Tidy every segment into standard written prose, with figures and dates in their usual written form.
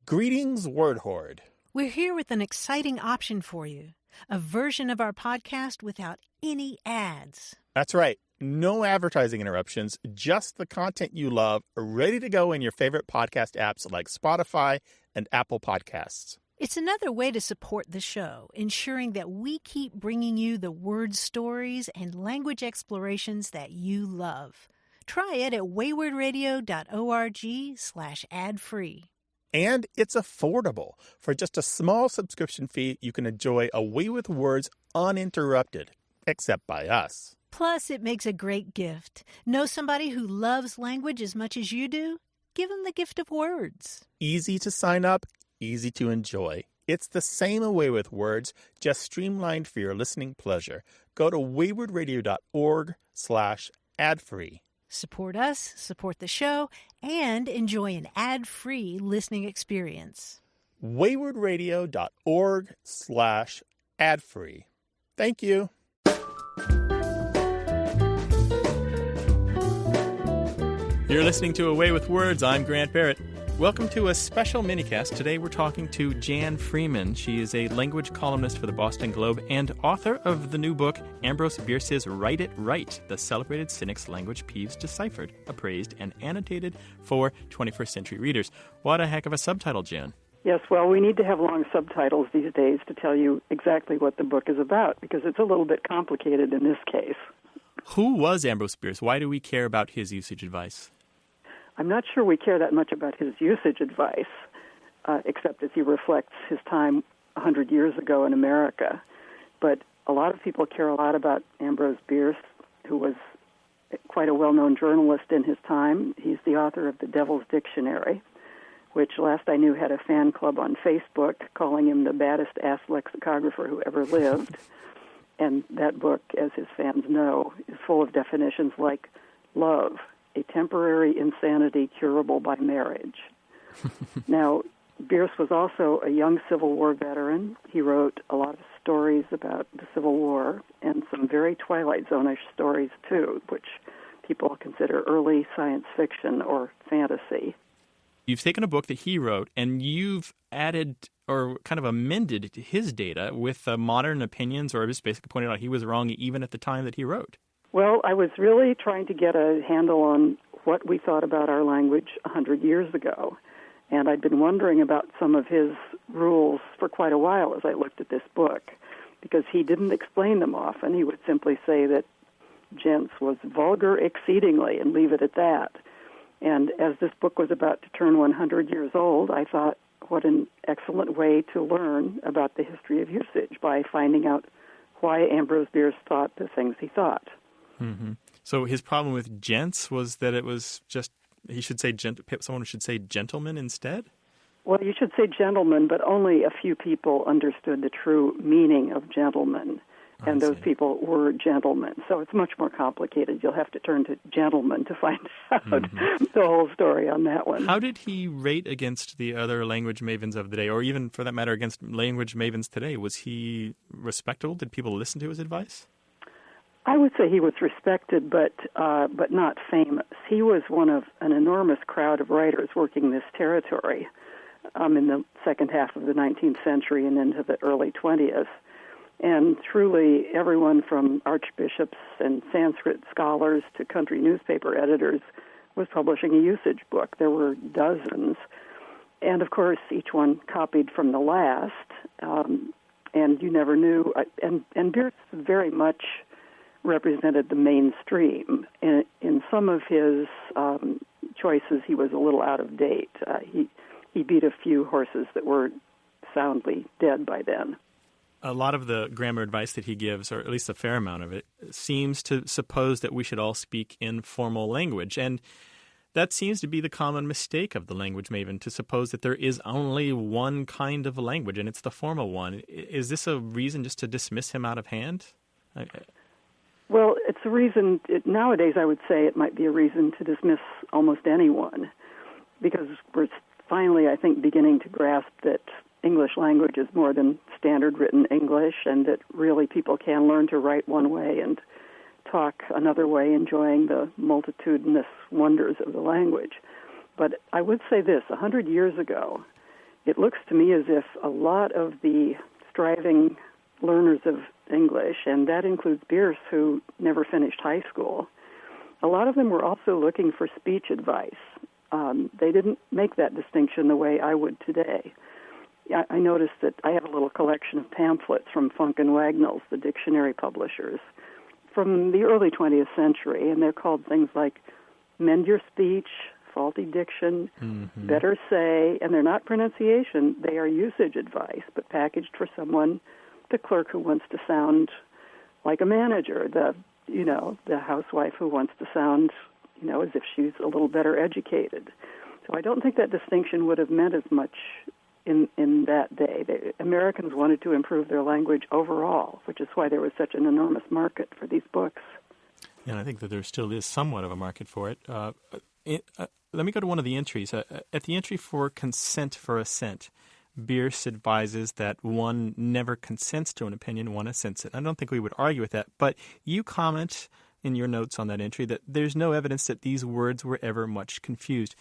Greetings, Word Horde. We're here with an exciting option for you, a version of our podcast without any ads. That's right. No advertising interruptions, just the content you love, ready to go in your favorite podcast apps like Spotify and Apple Podcasts. It's another way to support the show, ensuring that we keep bringing you the word stories and language explorations that you love. Try it at waywardradio.org/ad-free. And it's affordable. For just a small subscription fee, you can enjoy Away with Words uninterrupted, except by us. Plus, it makes a great gift. Know somebody who loves language as much as you do? Give them the gift of words. Easy to sign up, easy to enjoy. It's the same Away with Words, just streamlined for your listening pleasure. Go to waywardradio.org/ad-free. Support us, support the show, and enjoy an ad-free listening experience. waywardradio.org/ad-free. Thank you. You're listening to Away with Words. I'm Grant Barrett. Welcome to a special minicast. Today we're talking to Jan Freeman. She is a language columnist for the Boston Globe and author of the new book, Ambrose Bierce's Write It Right, the celebrated Cynic's language Peeves Deciphered, Appraised, and Annotated for 21st century readers. What a heck of a subtitle, Jan. Yes, well, we need to have long subtitles these days to tell you exactly what the book is about, because it's a little bit complicated in this case. Who was Ambrose Bierce? Why do we care about his usage advice? I'm not sure we care that much about his usage advice, except as he reflects his time 100 years ago in America. But a lot of people care a lot about Ambrose Bierce, who was quite a well-known journalist in his time. He's the author of The Devil's Dictionary, which last I knew had a fan club on Facebook calling him the baddest ass lexicographer who ever lived. And that book, as his fans know, is full of definitions like love, a temporary insanity curable by marriage. Now, Bierce was also a young Civil War veteran. He wrote a lot of stories about the Civil War and some very Twilight Zone-ish stories, too, which people consider early science fiction or fantasy. You've taken a book that he wrote, and you've added or kind of amended his data with modern opinions, or just basically pointed out he was wrong even at the time that he wrote. Well, I was really trying to get a handle on what we thought about our language 100 years ago. And I'd been wondering about some of his rules for quite a while as I looked at this book, because he didn't explain them often. He would simply say that gents was vulgar exceedingly and leave it at that. And as this book was about to turn 100 years old, I thought, what an excellent way to learn about the history of usage by finding out why Ambrose Bierce thought the things he thought. Mm-hmm. So his problem with gents was that it was just, he should say, someone should say gentleman instead? Well, you should say gentleman, but only a few people understood the true meaning of gentleman, and those people were gentlemen. So it's much more complicated. You'll have to turn to gentlemen to find out the whole story on that one. How did he rate against the other language mavens of the day, or even, for that matter, against language mavens today? Was he respectable? Did people listen to his advice? I would say he was respected, but not famous. He was one of an enormous crowd of writers working this territory in the second half of the 19th century and into the early 20th. And truly, everyone from archbishops and Sanskrit scholars to country newspaper editors was publishing a usage book. There were dozens. And, of course, each one copied from the last. And you never knew. And Bierce very much represented the mainstream. In some of his choices, he was a little out of date. He beat a few horses that were soundly dead by then. A lot of the grammar advice that he gives, or at least a fair amount of it, seems to suppose that we should all speak in formal language. And that seems to be the common mistake of the language maven, to suppose that there is only one kind of language, and it's the formal one. Is this a reason just to dismiss him out of hand? Well, it's a reason. Nowadays, I would say it might be a reason to dismiss almost anyone, because we're finally, I think, beginning to grasp that English language is more than standard written English, and that really people can learn to write one way and talk another way, enjoying the multitudinous wonders of the language. But I would say this, 100 years ago, it looks to me as if a lot of the striving learners of English, and that includes Bierce, who never finished high school, a lot of them were also looking for speech advice. They didn't make that distinction the way I would today. I noticed that I have a little collection of pamphlets from Funk and Wagnalls, the dictionary publishers, from the early 20th century, and they're called things like Mend Your Speech, Faulty Diction, Better Say, and they're not pronunciation, they are usage advice, but packaged for someone, the clerk who wants to sound like a manager, the housewife who wants to sound, as if she's a little better educated. So I don't think that distinction would have meant as much in that day. Americans wanted to improve their language overall, which is why there was such an enormous market for these books. And I think that there still is somewhat of a market for it. Let me go to one of the entries. At the entry for consent for assent, Bierce advises that one never consents to an opinion, one assents it. I don't think we would argue with that, but you comment in your notes on that entry that there's no evidence that these words were ever much confused.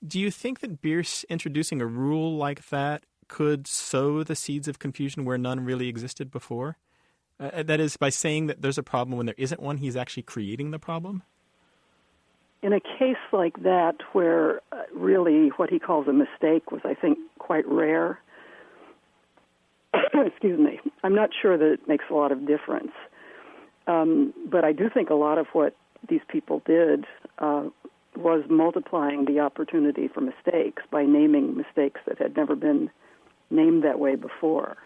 Do you think that Bierce introducing a rule like that could sow the seeds of confusion where none really existed before? That is, by saying that there's a problem when there isn't one, he's actually creating the problem? In a case like that, where really what he calls a mistake was, I think, quite rare, excuse me, I'm not sure that it makes a lot of difference. But I do think a lot of what these people did was multiplying the opportunity for mistakes by naming mistakes that had never been named that way before.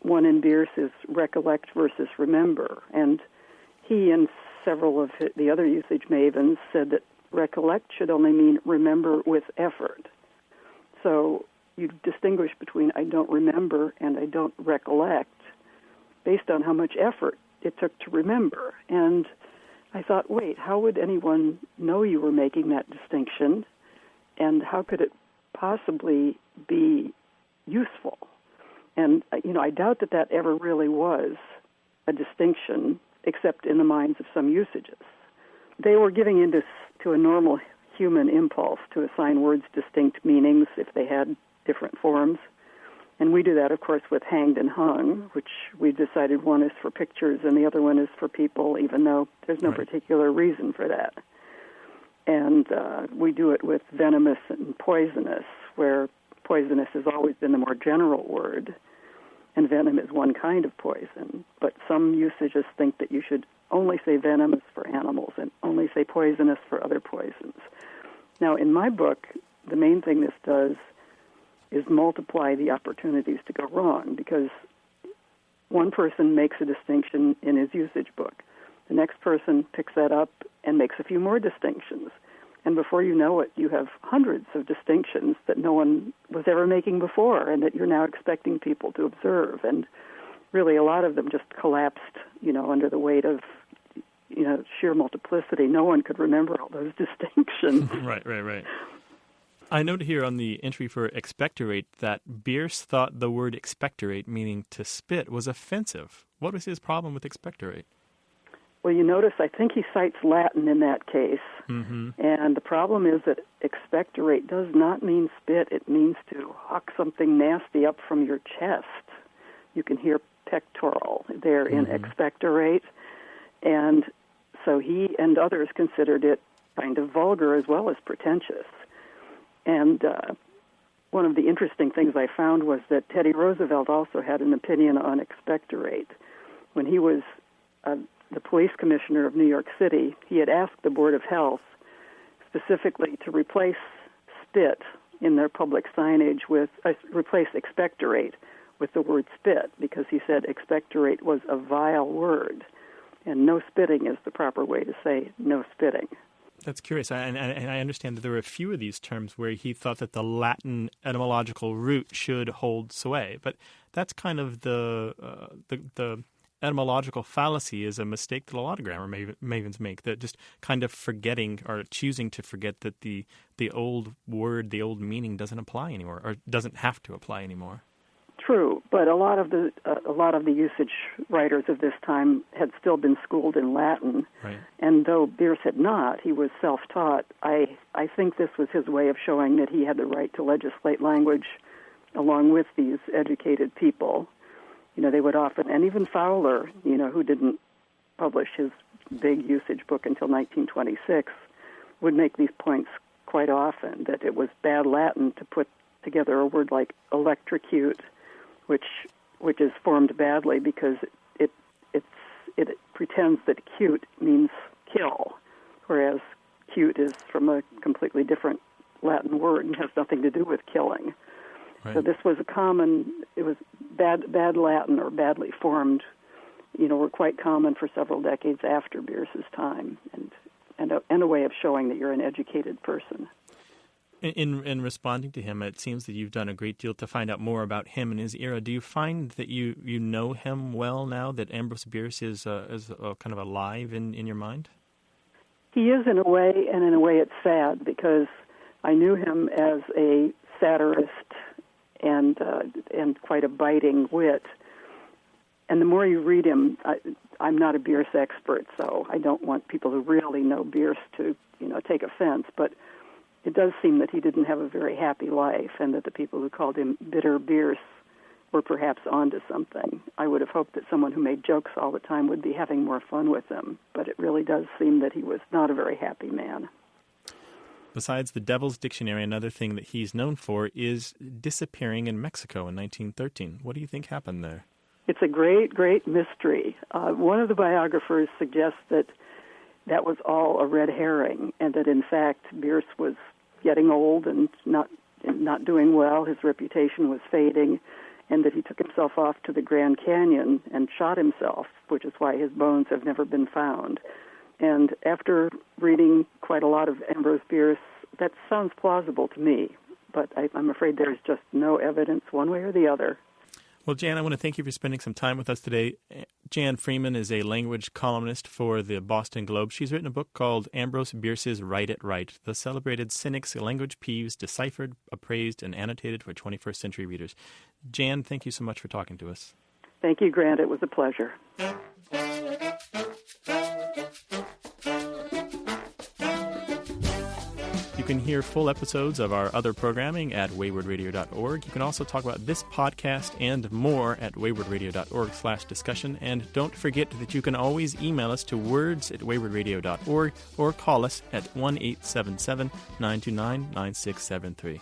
One in Bierce is recollect versus remember, and he and several of the other usage mavens said that recollect should only mean remember with effort. So you distinguish between I don't remember and I don't recollect based on how much effort it took to remember. And I thought, wait, how would anyone know you were making that distinction, and how could it possibly be useful? And, I doubt that ever really was a distinction, except in the minds of some usages. They were giving in to a normal human impulse to assign words distinct meanings if they had different forms. And we do that, of course, with hanged and hung, which we decided one is for pictures and the other one is for people, even though there's no particular reason for that. And we do it with venomous and poisonous, where poisonous has always been the more general word, and venom is one kind of poison. But some usages think that you should only say venomous for animals and only say poisonous for other poisons. Now, in my book, the main thing this does is multiply the opportunities to go wrong, because one person makes a distinction in his usage book. The next person picks that up and makes a few more distinctions. And before you know it, you have hundreds of distinctions that no one was ever making before and that you're now expecting people to observe. And really a lot of them just collapsed, under the weight of, sheer multiplicity. No one could remember all those distinctions. Right. I note here on the entry for expectorate that Bierce thought the word expectorate, meaning to spit, was offensive. What was his problem with expectorate? Well, you notice, I think he cites Latin in that case. Mm-hmm. And the problem is that expectorate does not mean spit. It means to hawk something nasty up from your chest. You can hear pectoral there in expectorate. And so he and others considered it kind of vulgar as well as pretentious. And one of the interesting things I found was that Teddy Roosevelt also had an opinion on expectorate. When he was the police commissioner of New York City, he had asked the Board of Health specifically to replace spit in their public signage replace expectorate with the word spit, because he said expectorate was a vile word, and no spitting is the proper way to say no spitting. That's curious, and I understand that there were a few of these terms where he thought that the Latin etymological root should hold sway, but that's kind of the etymological fallacy is a mistake that a lot of grammar mavens make, that just kind of forgetting or choosing to forget that the old word, the old meaning doesn't apply anymore, or doesn't have to apply anymore. true, but a lot of the usage writers of this time had still been schooled in Latin, right. And though Bierce had not, he was self-taught. I think this was his way of showing that he had the right to legislate language along with these educated people. They would often, and even Fowler, who didn't publish his big usage book until 1926, would make these points quite often, that it was bad Latin to put together a word like electrocute, which is formed badly because it pretends that cute means kill, whereas cute is from a completely different Latin word and has nothing to do with killing. Right. So this was it was bad Latin or badly formed, were quite common for several decades after Bierce's time, and a way of showing that you're an educated person. In responding to him, it seems that you've done a great deal to find out more about him and his era. Do you find that you know him well now, that Ambrose Bierce is kind of alive in your mind? He is in a way, and in a way it's sad, because I knew him as a satirist and quite a biting wit. And the more you read him, I'm not a Bierce expert, so I don't want people who really know Bierce to take offense, but it does seem that he didn't have a very happy life, and that the people who called him Bitter Bierce were perhaps onto something. I would have hoped that someone who made jokes all the time would be having more fun with him, but it really does seem that he was not a very happy man. Besides the Devil's Dictionary, another thing that he's known for is disappearing in Mexico in 1913. What do you think happened there? It's a great, great mystery. One of the biographers suggests that was all a red herring, and that in fact Bierce was getting old and not doing well. His reputation was fading, and that he took himself off to the Grand Canyon and shot himself, which is why his bones have never been found. And after reading quite a lot of Ambrose Bierce, that sounds plausible to me, but I'm afraid there's just no evidence one way or the other. Well, Jan, I want to thank you for spending some time with us today. Jan Freeman is a language columnist for the Boston Globe. She's written a book called Ambrose Bierce's Write It Right, the celebrated Cynic's language peeves, deciphered, appraised, and annotated for 21st century readers. Jan, thank you so much for talking to us. Thank you, Grant. It was a pleasure. You can hear full episodes of our other programming at waywardradio.org. You can also talk about this podcast and more at waywardradio.org/discussion. And don't forget that you can always email us to words@waywardradio.org or call us at 1-877-929-9673.